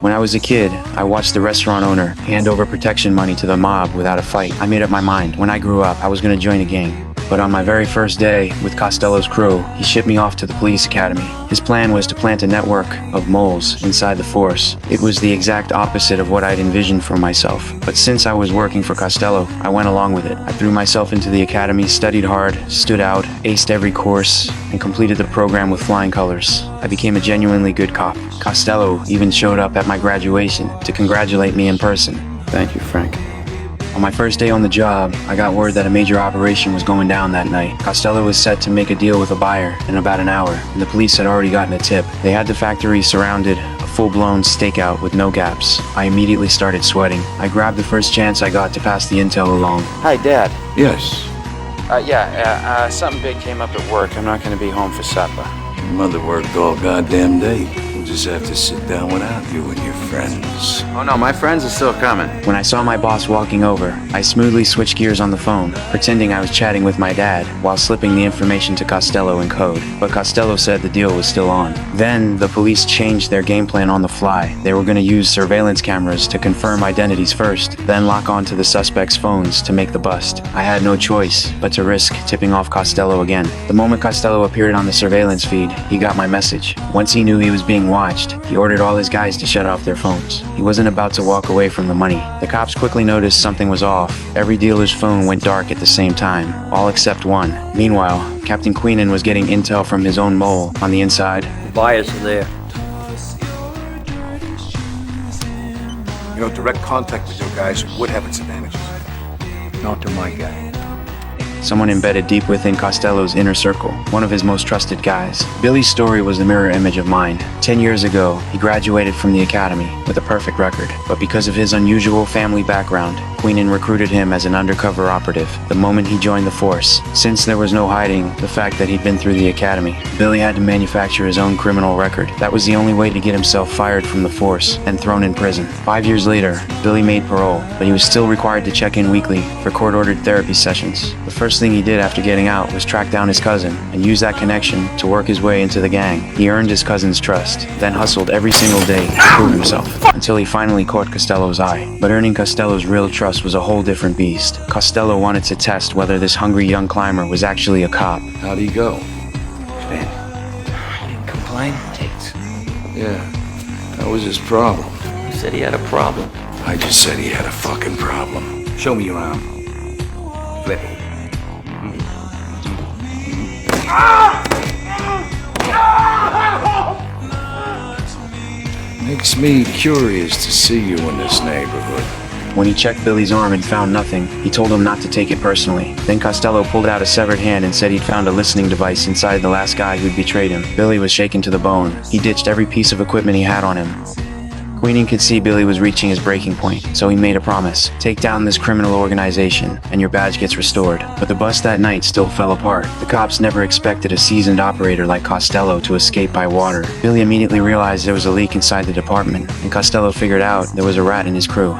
When I was a kid, I watched the restaurant owner hand over protection money to the mob without a fight. I made up my mind. When I grew up, I was going to join a gang. But on my very first day with Costello's crew, he shipped me off to the police academy. His plan was to plant a network of moles inside the force. It was the exact opposite of what I'd envisioned for myself. But since I was working for Costello, I went along with it. I threw myself into the academy, studied hard, stood out, aced every course, and completed the program with flying colors. I became a genuinely good cop. Costello even showed up at my graduation to congratulate me in person. Thank you, Frank. On my first day on the job, I got word that a major operation was going down that night. Costello was set to make a deal with a buyer in about an hour, and the police had already gotten a tip. They had the factory surrounded, a full-blown stakeout with no gaps. I immediately started sweating. I grabbed the first chance I got to pass the intel along. Hi, Dad. Yes. Something big came up at work. I'm not gonna be home for supper. Your mother worked all goddamn day. We'll just have to sit down without you and your friends. Oh no, my friends are still coming. When I saw my boss walking over, I smoothly switched gears on the phone, pretending I was chatting with my dad while slipping the information to Costello in code. But Costello said the deal was still on. Then, the police changed their game plan on the fly. They were going to use surveillance cameras to confirm identities first, then lock onto the suspects' phones to make the bust. I had no choice but to risk tipping off Costello again. The moment Costello appeared on the surveillance feed, he got my message. Once he knew he was being watched, he ordered all his guys to shut off their phones. He wasn't about to walk away from the money. The cops quickly noticed something was off. Every dealer's phone went dark at the same time, all except one. Meanwhile, Captain Queenan was getting intel from his own mole on the inside. The buyers are there. You know, direct contact with your guys would have its advantages. Not to my guy. Someone embedded deep within Costello's inner circle, one of his most trusted guys. Billy's story was the mirror image of mine. 10 years ago, he graduated from the academy with a perfect record. But because of his unusual family background, Queenan recruited him as an undercover operative the moment he joined the force. Since there was no hiding the fact that he'd been through the academy, Billy had to manufacture his own criminal record. That was the only way to get himself fired from the force and thrown in prison. 5 years later, Billy made parole, but he was still required to check in weekly for court-ordered therapy sessions. The first thing he did after getting out was track down his cousin and use that connection to work his way into the gang. He earned his cousin's trust, then hustled every single day to prove himself, until he finally caught Costello's eye. But earning Costello's real trust was a whole different beast. Costello wanted to test whether this hungry young climber was actually a cop. How'd he go? Man, I didn't complain. Yeah. That was his problem. He said he had a problem. I just said he had a fucking problem. Show me your arm. Flip it. Makes me curious to see you in this neighborhood. When he checked Billy's arm and found nothing, he told him not to take it personally. Then Costello pulled out a severed hand and said he'd found a listening device inside the last guy who'd betrayed him. Billy was shaken to the bone. He ditched every piece of equipment he had on him. Queenan could see Billy was reaching his breaking point, so he made a promise. Take down this criminal organization, and your badge gets restored. But the bust that night still fell apart. The cops never expected a seasoned operator like Costello to escape by water. Billy immediately realized there was a leak inside the department, and Costello figured out there was a rat in his crew.